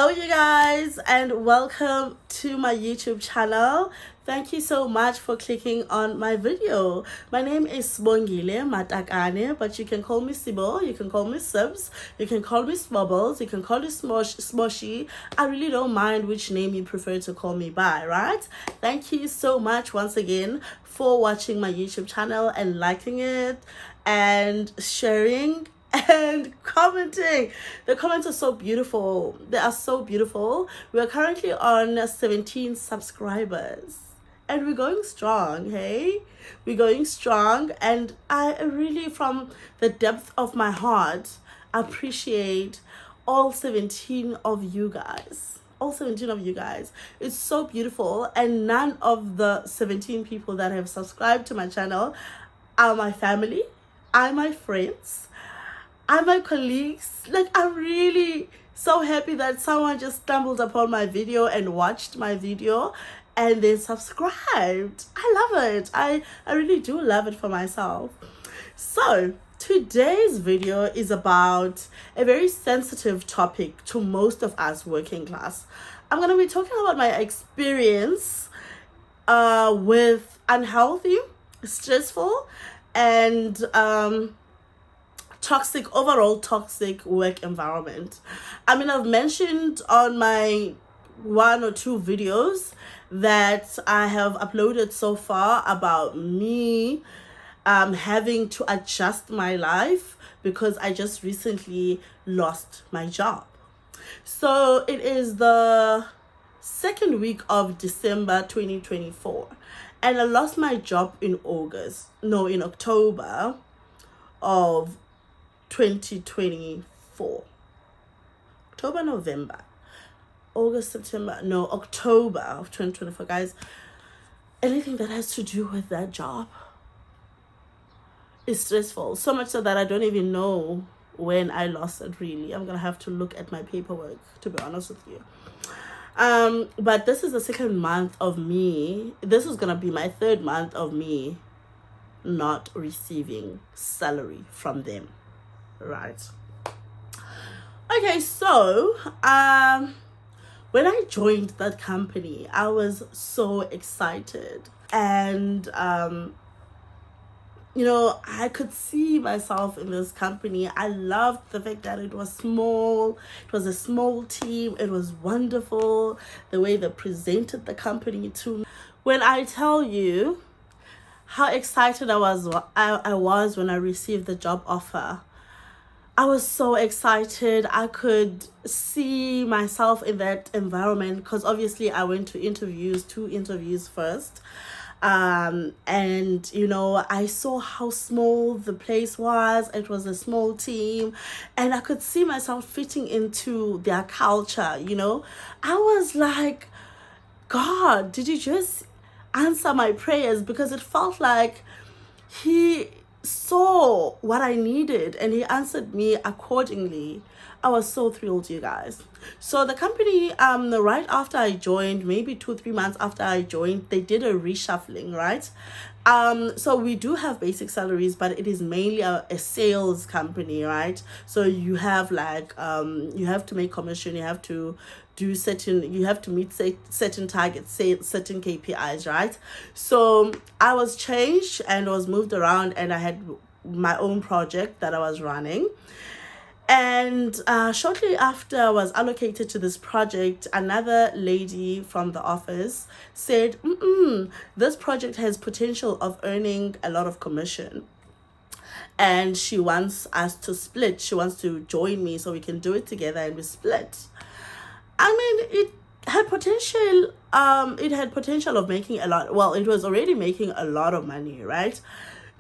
Hello you guys and welcome to my YouTube channel. Thank you so much for clicking on my video. My name is Sibongile Matakane, but you can call me Sibo, you can call me Sibs, you can call me Smobbles, you can call me Smoshy. I really don't mind which name you prefer to call me by, right? Thank you so much once again for watching my YouTube channel and liking it and sharing and commenting. The comments are so beautiful. They are so beautiful. We are currently on 17 subscribers and we're going strong. Hey, we're going strong, and I really, from the depth of my heart, appreciate all 17 of you guys. All 17 of you guys. It's so beautiful, and none of the 17 people that have subscribed to my channel are my family, are my friends, and my colleagues. Like, I'm really so happy that someone just stumbled upon my video and watched my video and then subscribed. I love it. I really do love it for myself. So today's video is about a very sensitive topic to most of us working class. I'm going to be talking about my experience with unhealthy, stressful, and overall toxic work environment. I mean, I've mentioned on my 1 or 2 videos that I have uploaded so far about me having to adjust my life because I just recently lost my job. So it is the second week of December 2024, and I lost my job in October of 2024. October of 2024, guys. Anything that has to do with that job is stressful, so much so that I don't even know when I lost it. Really, I'm gonna have to look at my paperwork, to be honest with you. But this is the second month of me. This is gonna be my third month of me not receiving salary from them, right? Okay, so when I joined that company, I was so excited, and I could see myself in this company. I loved the fact that it was small. It was a small team. It was wonderful the way they presented the company to me. When I tell you how excited I was when I received the job offer, I was so excited. I could see myself in that environment because obviously I went to 2 interviews first. And I saw how small the place was. It was a small team, and I could see myself fitting into their culture. I was like, God, did you just answer my prayers? Because it felt like he saw what I needed and he answered me accordingly. I was so thrilled, you guys. So the company, right after I joined, maybe 2-3 months after I joined, they did a reshuffling, right? So we do have basic salaries, but it is mainly a sales company, right? So you have you have to make commission, you have to meet certain targets, certain KPIs, right? So I was changed and was moved around, and I had my own project that I was running. And shortly after I was allocated to this project, another lady from the office said, this project has potential of earning a lot of commission, and she wants us to split. She wants to join me so we can do it together and we split. I mean, it had potential. It had potential of making a lot. Well, it was already making a lot of money, right?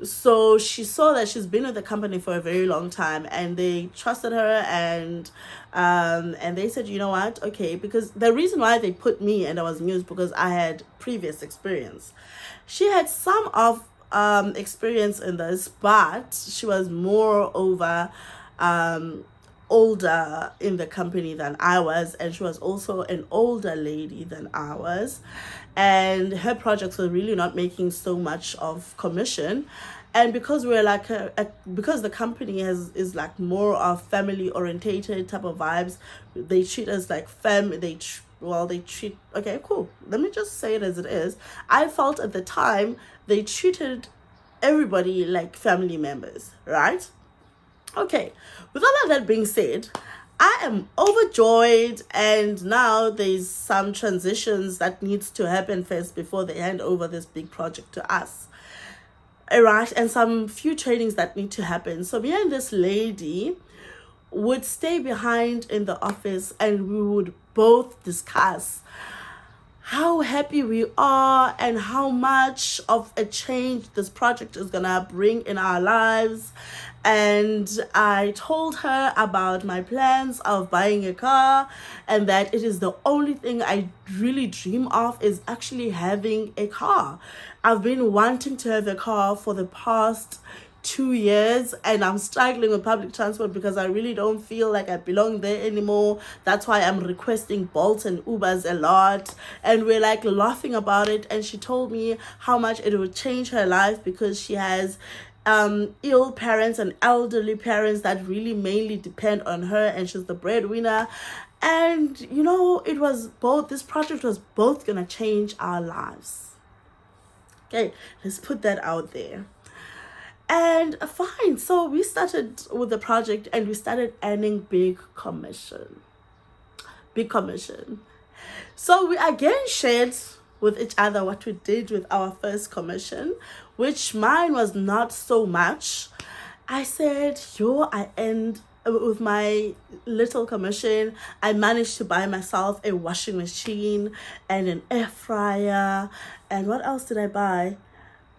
So she saw that she's been with the company for a very long time, and they trusted her, and they said, you know what, okay, because the reason why they put me and I was new is because I had previous experience. She had some of experience in this, but she was more over older in the company than I was, and she was also an older lady than I was, and her projects were really not making so much of commission. And because we're like because the company is like more of family orientated type of vibes, they treat us like they treat, okay, cool, let me just say it as it is. I felt at the time they treated everybody like family members, right? Okay, with all of that being said, I am overjoyed, and now there's some transitions that needs to happen first before they hand over this big project to us. Alright, and some few trainings that need to happen. So me and this lady would stay behind in the office, and we would both discuss how happy we are and how much of a change this project is gonna bring in our lives. And I told her about my plans of buying a car, and that it is the only thing I really dream of is actually having a car. I've been wanting to have a car for the past 2 years, and I'm struggling with public transport because I really don't feel like I belong there anymore. That's why I'm requesting Bolt and Ubers a lot, and we're like laughing about it. And she told me how much it would change her life because she has ill parents and elderly parents that really mainly depend on her, and she's the breadwinner. And it was both, this project was both gonna change our lives. Okay, let's put that out there. And fine, so we started with the project, and we started earning big commission. So we again shared with each other what we did with our first commission, which mine was not so much. I said, I earned, with my little commission, I managed to buy myself a washing machine and an air fryer. And what else did I buy?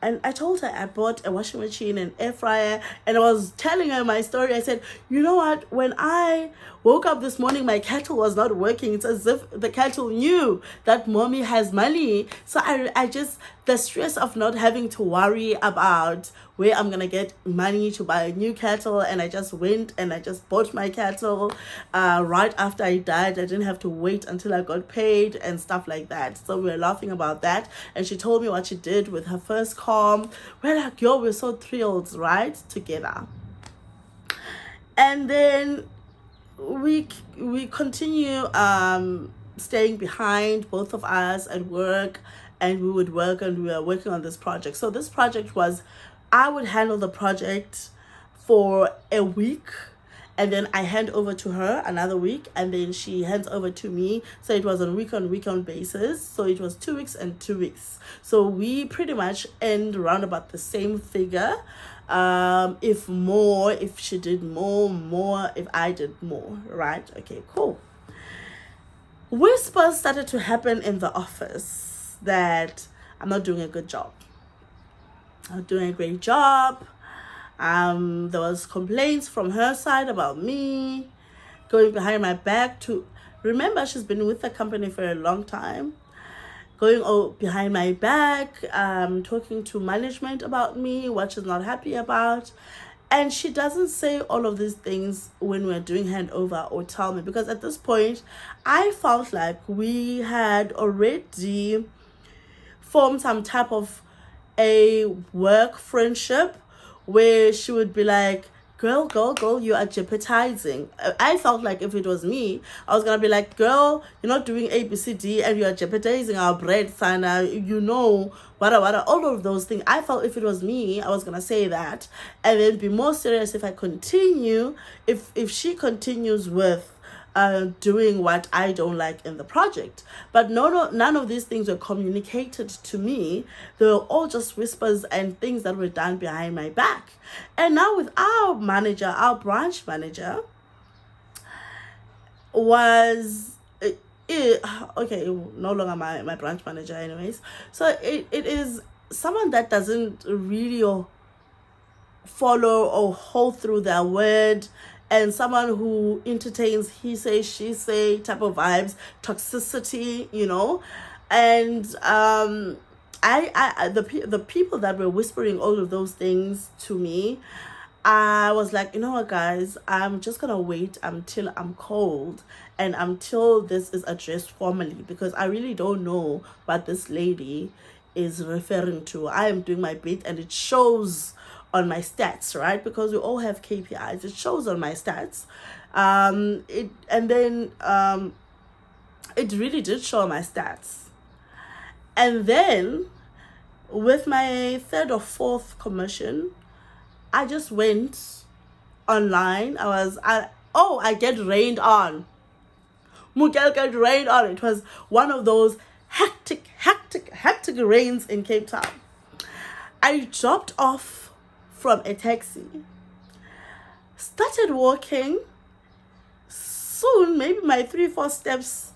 And I told her I bought a washing machine and air fryer, and I was telling her my story. I said, you know what? When I woke up this morning, my kettle was not working. It's as if the kettle knew that mommy has money. So I just, the stress of not having to worry about where I'm going to get money to buy a new kettle. And I just went and I just bought my kettle right after I died. I didn't have to wait until I got paid and stuff like that. So we were laughing about that. And she told me what she did with her first car. We're like, we're so thrilled, right? Together. And then we continue staying behind, both of us, at work, and we would work, and we were working on this project. So this project was, I would handle the project for a week, and then I hand over to her another week, and then she hands over to me. So it was on week-on basis. So it was 2 weeks and 2 weeks. So we pretty much end around about the same figure. If she did more if I did more, right? Okay, cool. Whispers started to happen in the office that I'm not doing a good job. I'm not doing a great job. There was complaints from her side about me going behind my back to, remember, she's been with the company for a long time, going behind my back, talking to management about me, what she's not happy about. And she doesn't say all of these things when we're doing handover or tell me, because at this point I felt like we had already formed some type of a work friendship where she would be like, girl, you are jeopardizing. I felt like if it was me, I was going to be like, girl, you're not doing ABCD and you are jeopardizing our bread, Sana, wada, all of those things. I felt if it was me, I was going to say that, and then be more serious if I continue, if she continues with doing what I don't like in the project. But none of these things were communicated to me. They were all just whispers and things that were done behind my back. And now with our manager, our branch manager was no longer my branch manager anyways. So it is someone that doesn't really follow or hold through their word, and someone who entertains he say, she say type of vibes, toxicity, and the people that were whispering all of those things to me, I was like, you know what, guys, I'm just gonna wait until I'm cold and until this is addressed formally, because I really don't know what this lady is referring to. I am doing my bit and it shows on my stats, right? Because we all have KPIs. It shows on my stats. It really did show on my stats. And then with my third or fourth commission, I just went online. I get rained on. Mukel get rained on. It was one of those hectic rains in Cape Town. I dropped off from a taxi, started walking. Soon, maybe my 3-4 steps,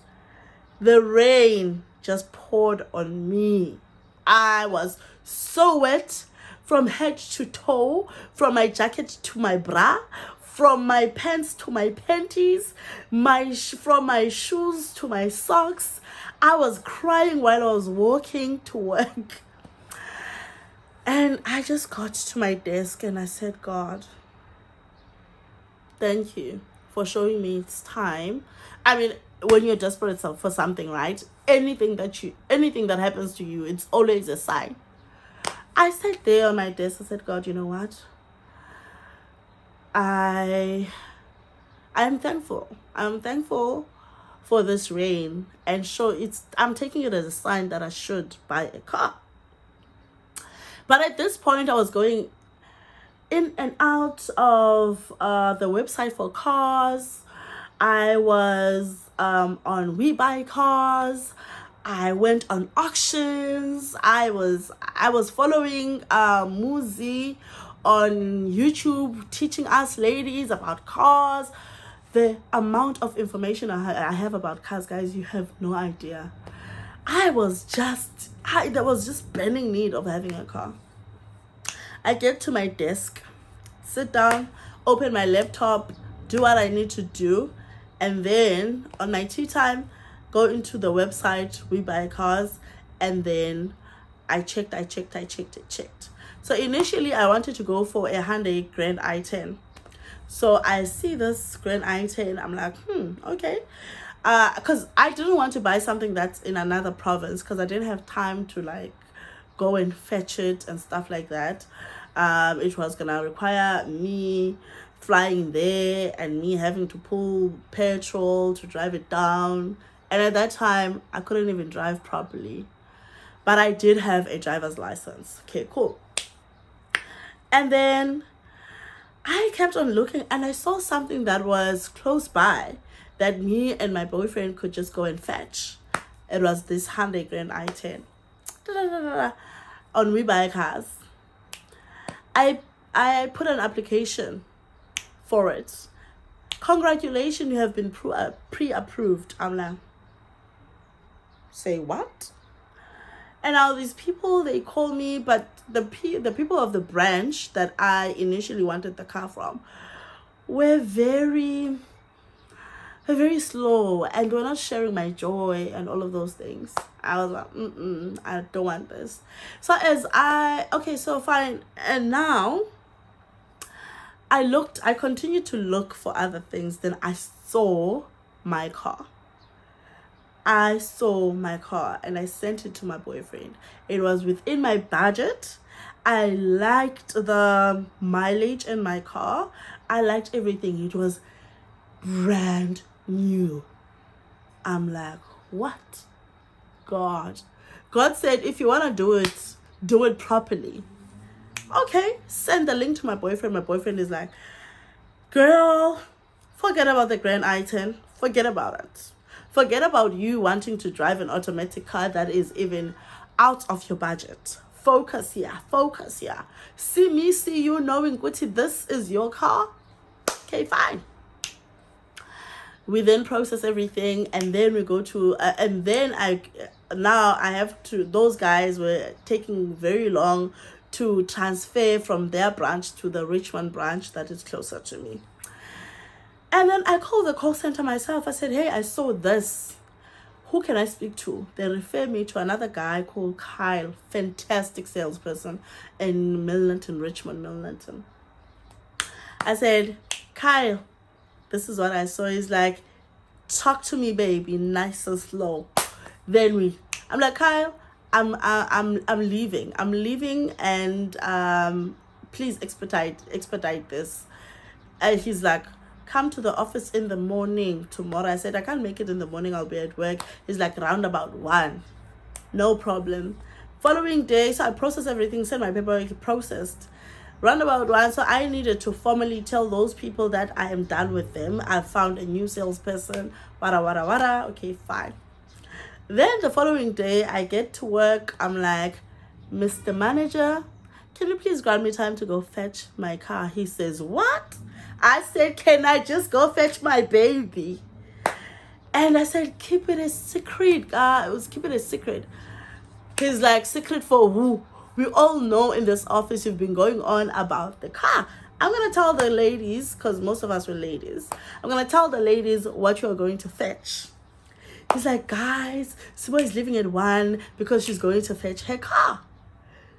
the rain just poured on me. I was so wet from head to toe, from my jacket to my bra, from my pants to my panties, from my shoes to my socks. I was crying while I was walking to work. And I just got to my desk and I said, God, thank you for showing me it's time. I mean, when you're desperate for something, right? Anything that happens to you, it's always a sign. I sat there on my desk. I said, God, you know what? I'm thankful. I'm thankful for this rain, and I'm taking it as a sign that I should buy a car. But at this point, I was going in and out of the website for cars. I was on We Buy Cars. I went on auctions. I was following Muzi on YouTube, teaching us ladies about cars. The amount of information I have about cars, guys, you have no idea. There was just burning need of having a car. I get to my desk, sit down, open my laptop, do what I need to do, and then on my tea time, go into the website, We Buy Cars, and then I checked. So initially, I wanted to go for a Hyundai Grand i10. So I see this Grand i10, I'm like, okay. Because I didn't want to buy something that's in another province, because I didn't have time to like go and fetch it and stuff like that. It was gonna require me flying there and me having to pull petrol to drive it down. And at that time, I couldn't even drive properly. But I did have a driver's license. Okay, cool. And then I kept on looking and I saw something that was close by that me and my boyfriend could just go and fetch. It was this Hyundai Grand i10. On We Buy Cars. I put an application for it. Congratulations, you have been pre-approved. I'm like, say what? And now these people, they call me, but the people of the branch that I initially wanted the car from were very slow and were not sharing my joy and all of those things. I was like, I don't want this. So so fine. And now I continued to look for other things. Then I saw my car. And I sent it to my boyfriend. It was within my budget. I liked the mileage in my car. I liked everything. It was brand new. I'm like, what? God said, if you want to do it properly. Okay, send the link to my boyfriend. My boyfriend is like, girl, forget about the Grand i10. Forget about it. Forget about you wanting to drive an automatic car that is even out of your budget. Focus here. See you knowing, Gucci, this is your car. Okay, fine. We then process everything, and then we go to, those guys were taking very long to transfer from their branch to the Richmond branch that is closer to me. And then I called the call center myself. I said, hey, I saw this. Who can I speak to? They refer me to another guy called Kyle, fantastic salesperson in Richmond, Millenton. I said, Kyle, this is what I saw. He's like, talk to me, baby, nice and slow. Then I'm like, Kyle, I'm leaving. I'm leaving, and please expedite this. And he's like, come to the office in the morning tomorrow. I said, I can't make it in the morning. I'll be at work. He's like, round about 1. No problem. Following day, so I processed everything, sent my paperwork, processed. Round about 1, so I needed to formally tell those people that I am done with them. I found a new salesperson. Wada, wada, wada. Okay, fine. Then the following day, I get to work. I'm like, Mr. Manager, can you please grant me time to go fetch my car? He says, what? I said, can I just go fetch my baby? And I said, keep it a secret. Keep it a secret. He's like, secret for who? We all know in this office you've been going on about the car. I'm going to tell the ladies, because most of us were ladies. I'm going to tell the ladies what you're going to fetch. He's like, guys, Sibo is leaving at 1 because she's going to fetch her car.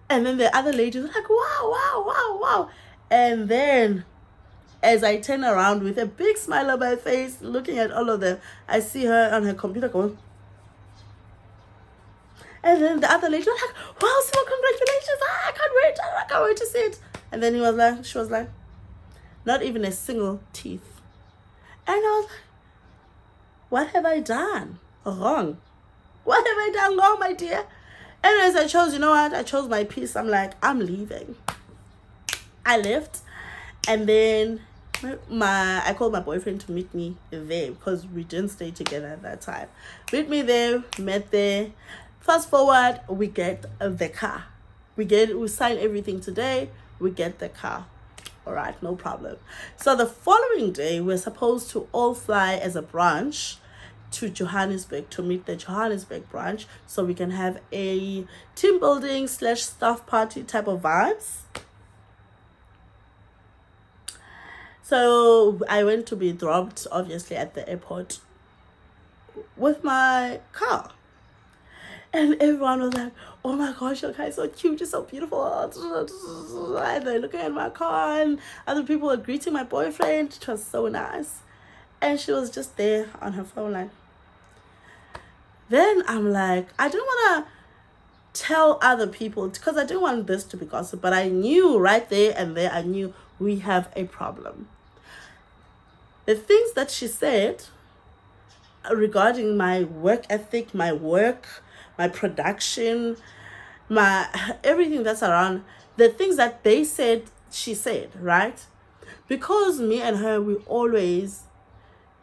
And then the other ladies were like, wow, wow, wow, wow. And then as I turn around with a big smile on my face, looking at all of them, I see her on her computer going. And then the other lady was like, wow, Sibo, congratulations. I can't wait to see it. And then she was like, not even a single teeth. And I was like, what have I done wrong? What have I done wrong, my dear? Anyways, I chose my peace. I'm like, I'm leaving. I left. And then I called my boyfriend to meet me there because we didn't stay together at that time. Meet me there, met there. Fast forward, we get the car. We sign everything today. We get the car. All right, no problem. So the following day, we're supposed to all fly as a branch to Johannesburg to meet the Johannesburg branch so we can have a team building / staff party type of vibes. So I went to be dropped, obviously, at the airport with my car. And everyone was like, oh my gosh, your car is so cute, it's so beautiful. And they're looking at my car, and other people were greeting my boyfriend. It was so nice. And she was just there on her phone, like. Then I'm like, I didn't want to tell other people because I didn't want this to be gossip. But I knew right there and there, I knew we have a problem. The things that she said regarding my work ethic, my work, my production, my everything that's around, the things that they said, she said, right? Because me and her, we always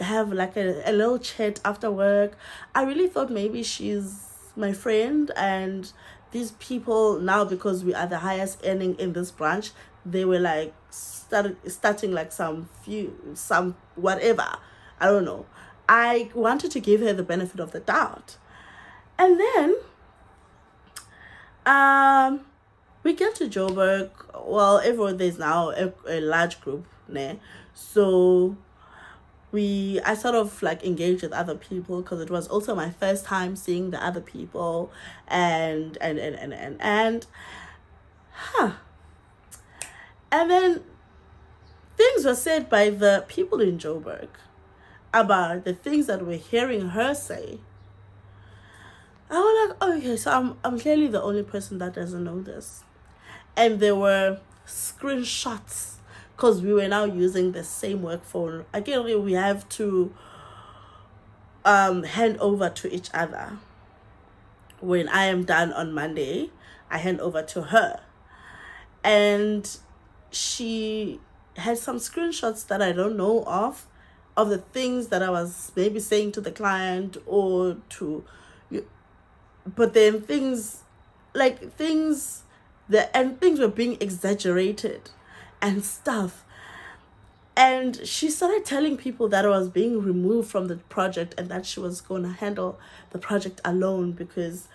have like a little chat after work. I really thought maybe she's my friend, and these people now, because we are the highest earning in this branch, they were like starting like some whatever. I don't know. I wanted to give her the benefit of the doubt. And then we get to Joburg. Well, everyone, there's now a large group there. So I sort of like engaged with other people because it was also my first time seeing the other people and then things were said by the people in Joburg about the things that we're hearing her say. I was like, oh, okay, so I'm clearly the only person that doesn't know this. And there were screenshots because we were now using the same work phone. Again, we have to hand over to each other. When I am done on Monday, I hand over to her. And she had some screenshots that I don't know of the things that I was maybe saying to the client but then things were being exaggerated and stuff. And she started telling people that I was being removed from the project and that she was going to handle the project alone because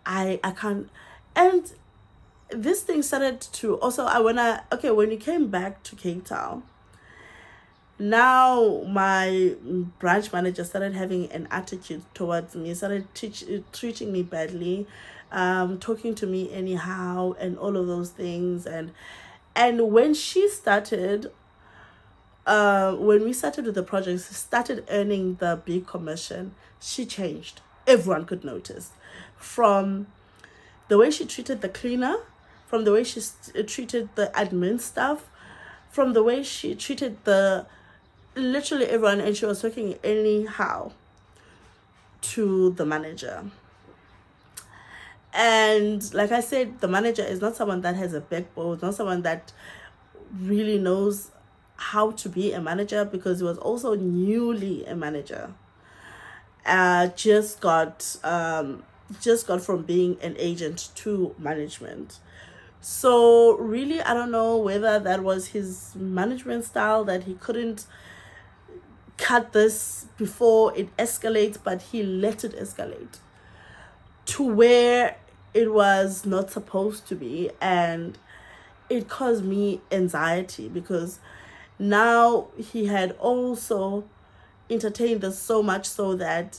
I can't. And this thing started to also, when you came back to Cape Town, now my branch manager started having an attitude towards me, started treating me badly, talking to me anyhow and all of those things. And when she started, when we started with the project, started earning the big commission, she changed. Everyone could notice. From the way she treated the cleaner, from the way she treated the admin staff, from the way she treated the literally everyone, and she was working anyhow to the manager. And like I said, the manager is not someone that has a backbone, not someone that really knows how to be a manager, because he was also newly a manager. Just got from being an agent to management. So really, I don't know whether that was his management style, that he couldn't cut this before it escalates, but he let it escalate to where it was not supposed to be. And it caused me anxiety, because now he had also entertained this so much so that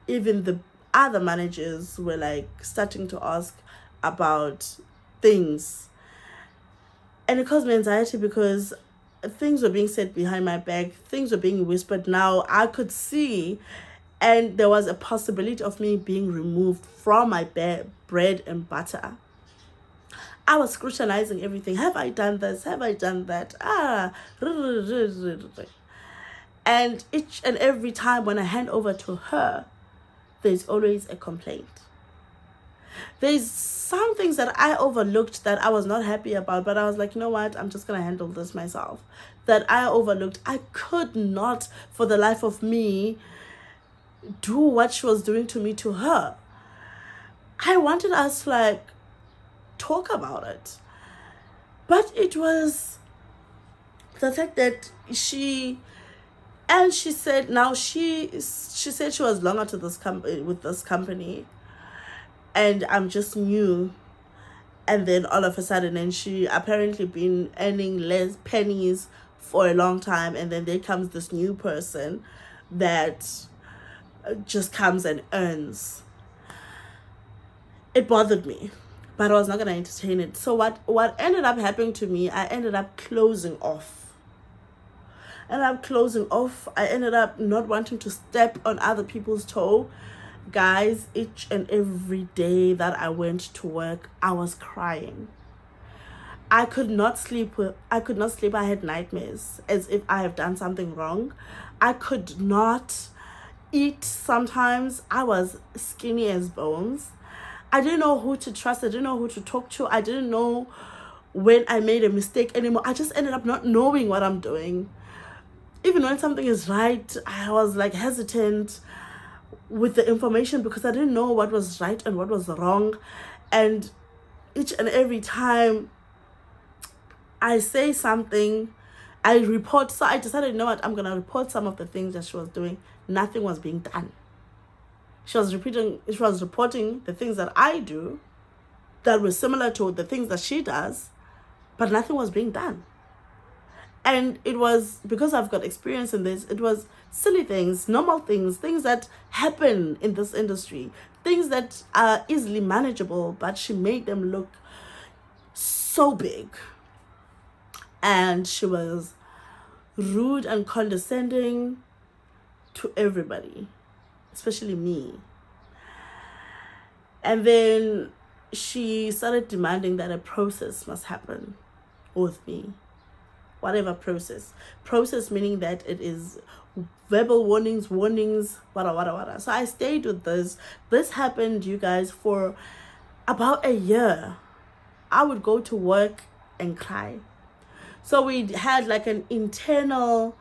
even the other managers were like starting to ask about things. And it caused me anxiety, because things were being said behind my back, things were being whispered. Now I could see, and there was a possibility of me being removed from my bread and butter. I was scrutinizing everything. Have I done this? Have I done that? And each and every time when I hand over to her, there's always a complaint. There's some things that I overlooked that I was not happy about, but I was like, you know what? I'm just going to handle this myself. That I overlooked. I could not, for the life of me, do what she was doing to me to her. I wanted us to like talk about it. But it was the fact that she said, now she said she was longer to this with this company, and I'm just new. And then all of a sudden, and she apparently been earning less pennies for a long time, and then there comes this new person that just comes and earns. It bothered me, but I was not going to entertain it. So what ended up happening to me, I ended up closing off. I ended up not wanting to step on other people's toe. Guys, each and every day that I went to work, I was crying. I could not sleep. I had nightmares as if I have done something wrong. I could not eat sometimes. I was skinny as bones. I didn't know who to trust. I didn't know who to talk to. I didn't know when I made a mistake anymore. I just ended up not knowing what I'm doing. Even when something is right, I was like hesitant with the information, because I didn't know what was right and what was wrong. And each and every time I say something, I report. So I decided, you know what, I'm going to report some of the things that she was doing. Nothing was being done. She was reporting the things that I do that were similar to the things that she does, but nothing was being done. And it was because I've got experience in this. It was silly things, normal things that happen in this industry, things that are easily manageable, but she made them look so big. And she was rude and condescending to everybody, especially me. And then she started demanding that a process must happen with me. Whatever process meaning that it is verbal warnings, wada. So I stayed with this happened, you guys, for about a year. I would go to work and cry. So we had like an internal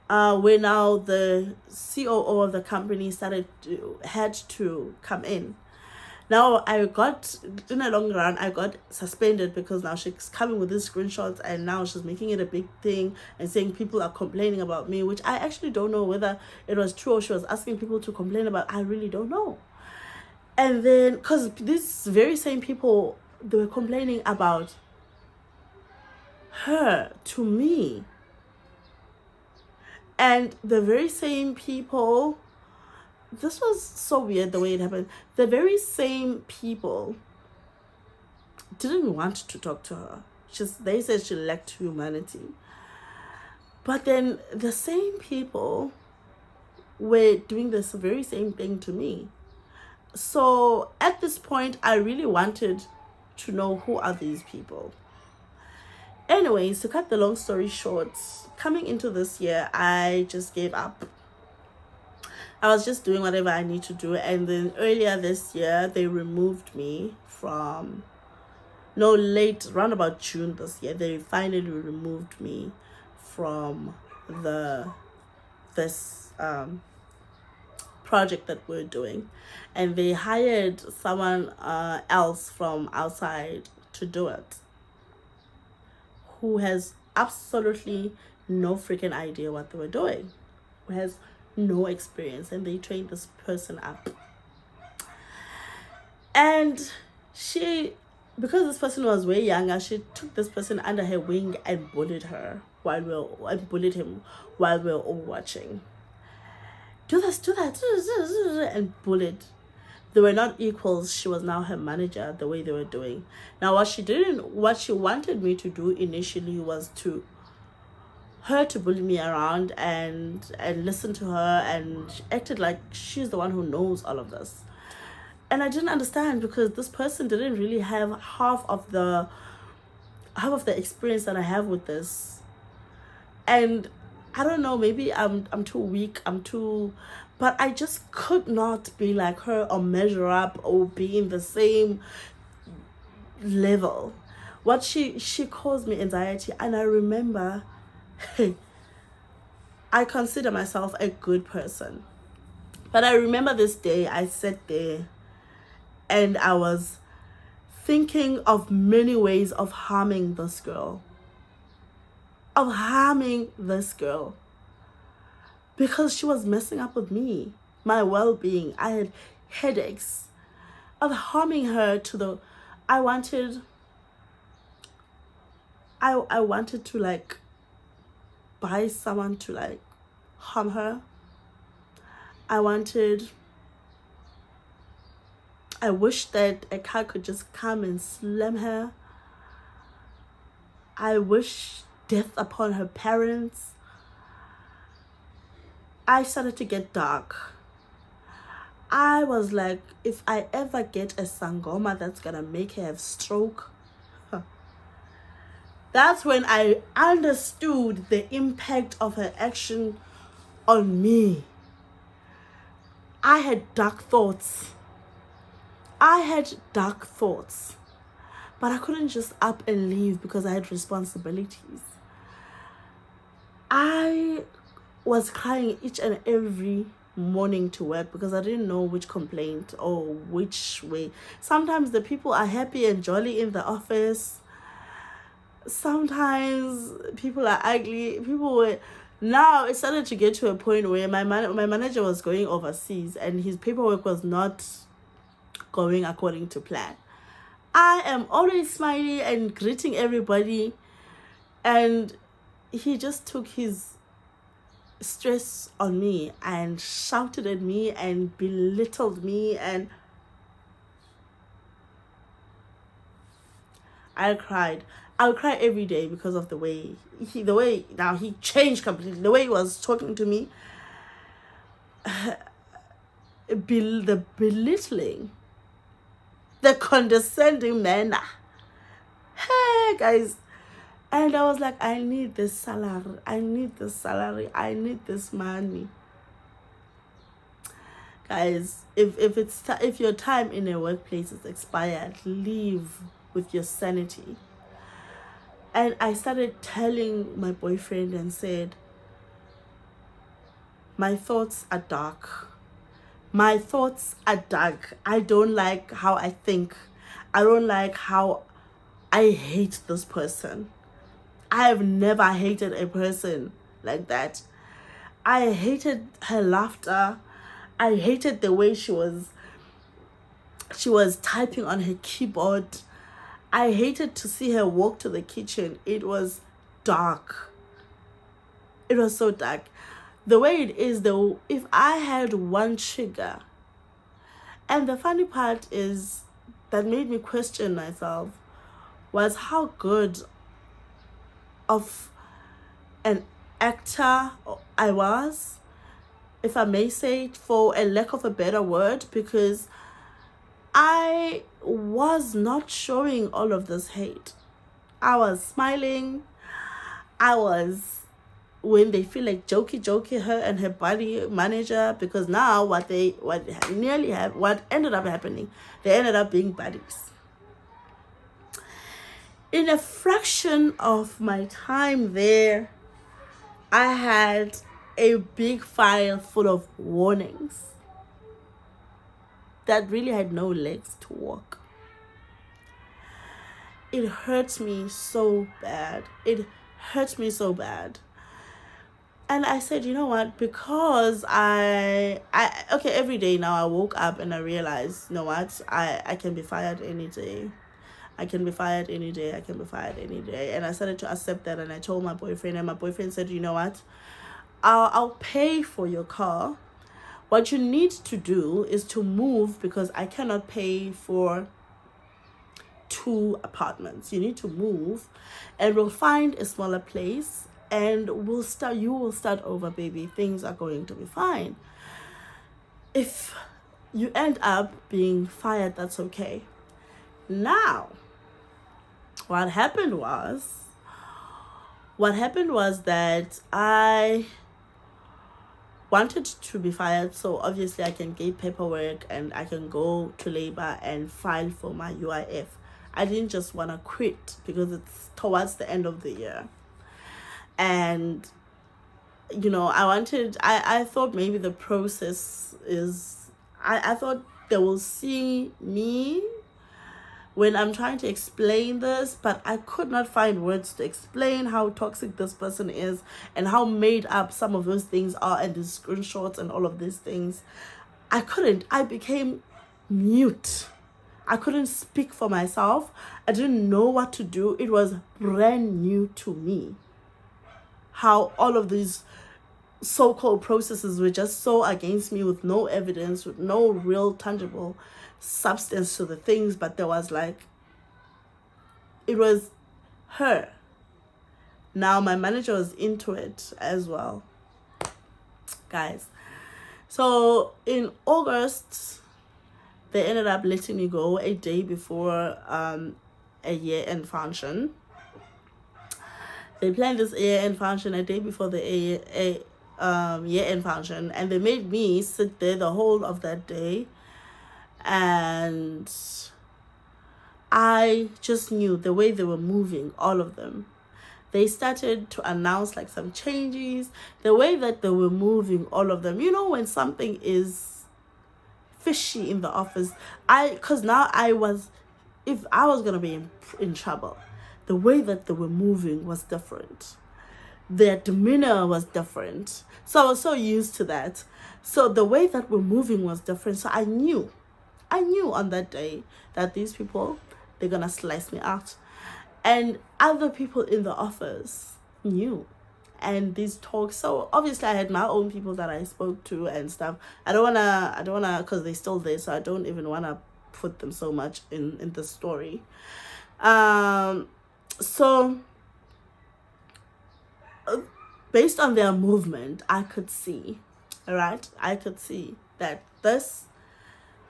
where now the COO of the company had to come in. Now in the long run, I got suspended, because now she's coming with these screenshots, and now she's making it a big thing and saying people are complaining about me, which I actually don't know whether it was true or she was asking people to complain about. I really don't know. And then, because these very same people, they were complaining about her to me. And the very same people, this was so weird the way it happened. The very same people didn't want to talk to her. They said she lacked humanity. But then the same people were doing this very same thing to me. So at this point, I really wanted to know, who are these people? Anyways, to cut the long story short, coming into this year, I just gave up. I was just doing whatever I need to do. And then earlier this year, they removed me from, no, late, around about June this year, they finally removed me from this project that we're doing. And they hired someone else from outside to do it, who has absolutely no freaking idea what they were doing, who has no experience, and they trained this person up. And she, because this person was way younger, she took this person under her wing and bullied him while we were all watching. Do this, do that, and bullied. They were not equals. She was now her manager, the way they were doing. Now what she wanted me to do initially was to bully me around and listen to her, and she acted like she's the one who knows all of this. And I didn't understand, because this person didn't really have half of the experience that I have with this. And I don't know, maybe I'm too weak, but I just could not be like her or measure up or be in the same level. What she caused me anxiety. And I remember, I consider myself a good person, but I remember this day I sat there and I was thinking of many ways of harming this girl, because she was messing up with me, my well-being. I had headaches, of harming her to the, I wanted to like buy someone to like harm her. I wish that a car could just come and slam her. I wish death upon her parents. I started to get dark. I was like, if I ever get a sangoma that's gonna make her have stroke, that's when I understood the impact of her action on me. I had dark thoughts, but I couldn't just up and leave because I had responsibilities. I was crying each and every morning to work because I didn't know which complaint or which way. Sometimes the people are happy and jolly in the office. Sometimes people are ugly. Now it started to get to a point where my manager was going overseas and his paperwork was not going according to plan. I am always smiling and greeting everybody, and he just took his stress on me and shouted at me and belittled me, and I cried. I would cry every day because of the way he changed completely. The way he was talking to me, the belittling, the condescending manner. Hey guys, and I was like, I need this salary. I need this money. Guys, if your time in a workplace is expired, leave with your sanity. And I started telling my boyfriend and said, my thoughts are dark. I don't like how I think. I don't like how I hate this person. I have never hated a person like that. I hated her laughter. I hated the way she was typing on her keyboard. I hated to see her walk to the kitchen. It was dark. It was so dark. The way it is though, if I had one trigger, and the funny part is that made me question myself, was how good of an actor I was, if I may say it, for a lack of a better word, because I was not showing all of this hate. I was smiling. I was, when they feel like jokey her and her body manager, because now what ended up happening, they ended up being buddies. In a fraction of my time there, I had a big file full of warnings that really had no legs to walk. It hurts me so bad. It hurts me so bad. And I said, you know what? Because okay, every day now I woke up and I realized, you know what? I can be fired any day. I can be fired any day. I can be fired any day. And I started to accept that, and I told my boyfriend, and my boyfriend said, you know what? I'll pay for your car. What you need to do is to move, because I cannot pay for 2 apartments. You need to move, and we'll find a smaller place, and you will start over, baby. Things are going to be fine. If you end up being fired, that's okay. Now, what happened was that I wanted to be fired, so obviously I can get paperwork and I can go to labor and file for my UIF. I didn't just want to quit because it's towards the end of the year. And, you know, I thought maybe the process is, I thought they will see me when I'm trying to explain this, but I could not find words to explain how toxic this person is and how made up some of those things are, and the screenshots and all of these things. I couldn't. I became mute. I couldn't speak for myself. I didn't know what to do. It was brand new to me how all of these so-called processes were just so against me, with no evidence, with no real tangible substance to the things. But there was like, it was her. Now my manager was into it as well, guys. So in August, they ended up letting me go a day before a year-end function. They planned this year-end function a day before the year-end function, and they made me sit there the whole of that day. And I just knew the way they were moving, all of them. They started to announce like some changes, the way that they were moving, all of them. You know, when something is fishy in the office, because now if I was going to be in trouble, the way that they were moving was different. Their demeanor was different. So I was so used to that. So the way that we're moving was different. So I knew on that day that these people, they're going to slice me out. And other people in the office knew. And these talks, so obviously I had my own people that I spoke to and stuff. I don't wanna, because they're still there, so I don't even wanna put them so much in the story. So based on their movement, I could see that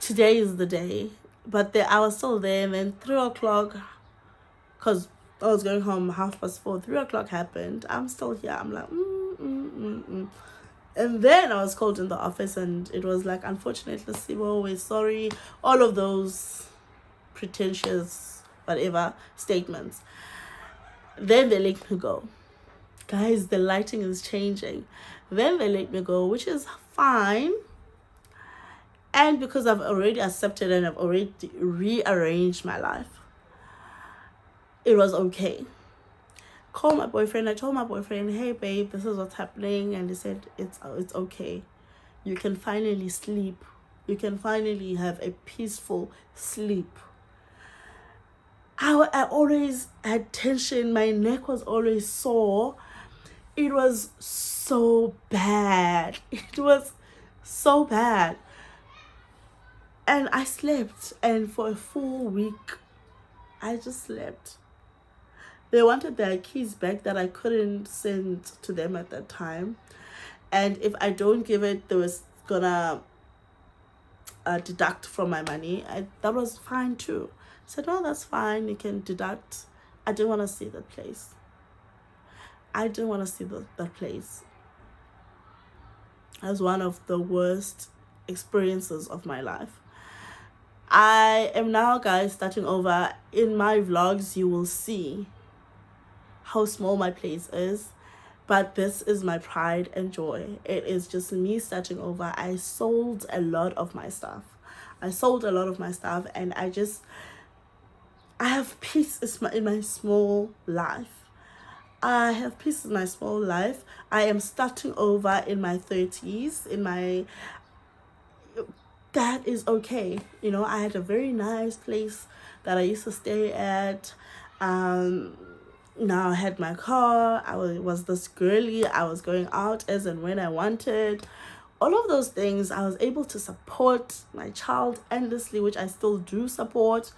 today is the day. But I was still there, and then 3 o'clock, because I was going home 4:30, 3 o'clock happened. I'm still here. I'm like, And then I was called in the office, and it was like, unfortunately, Sibo, we're sorry. All of those pretentious, whatever, statements. Then they let me go. Guys, the lighting is changing. Then they let me go, which is fine. And because I've already accepted and I've already rearranged my life, it was okay. Call my boyfriend. I told my boyfriend, hey babe, this is what's happening. And he said, it's okay. You can finally sleep. You can finally have a peaceful sleep. I always had tension. My neck was always sore. It was so bad. It was so bad. And I slept. And for a full week, I just slept. They wanted their keys back that I couldn't send to them at that time. And if I don't give it, they was gonna deduct from my money. That was fine too. I said, no, that's fine. You can deduct. I didn't want to see that place. I didn't want to see that place. It was one of the worst experiences of my life. I am now, guys, starting over. In my vlogs, you will see how small my place is. But this is my pride and joy. It is just me starting over. I sold a lot of my stuff. And I have peace in my small life. I have peace in my small life. I am starting over in my 30s. That is okay. You know, I had a very nice place that I used to stay at. Now I had my car. I was this girly. I was going out as and when I wanted. All of those things, I was able to support my child endlessly, which I still do support.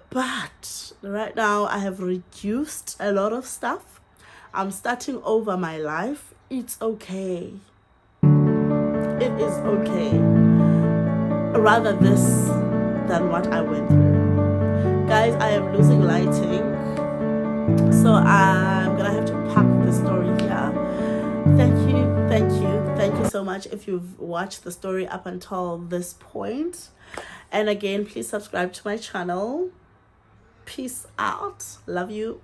But right now I have reduced a lot of stuff. I'm starting over my life. It's okay. It is okay. Rather this than what I went through. Guys, I am losing lighting, so I'm gonna have to pack the story here. Thank you so much if you've watched the story up until this point. And again, please subscribe to my channel. Peace out. Love you.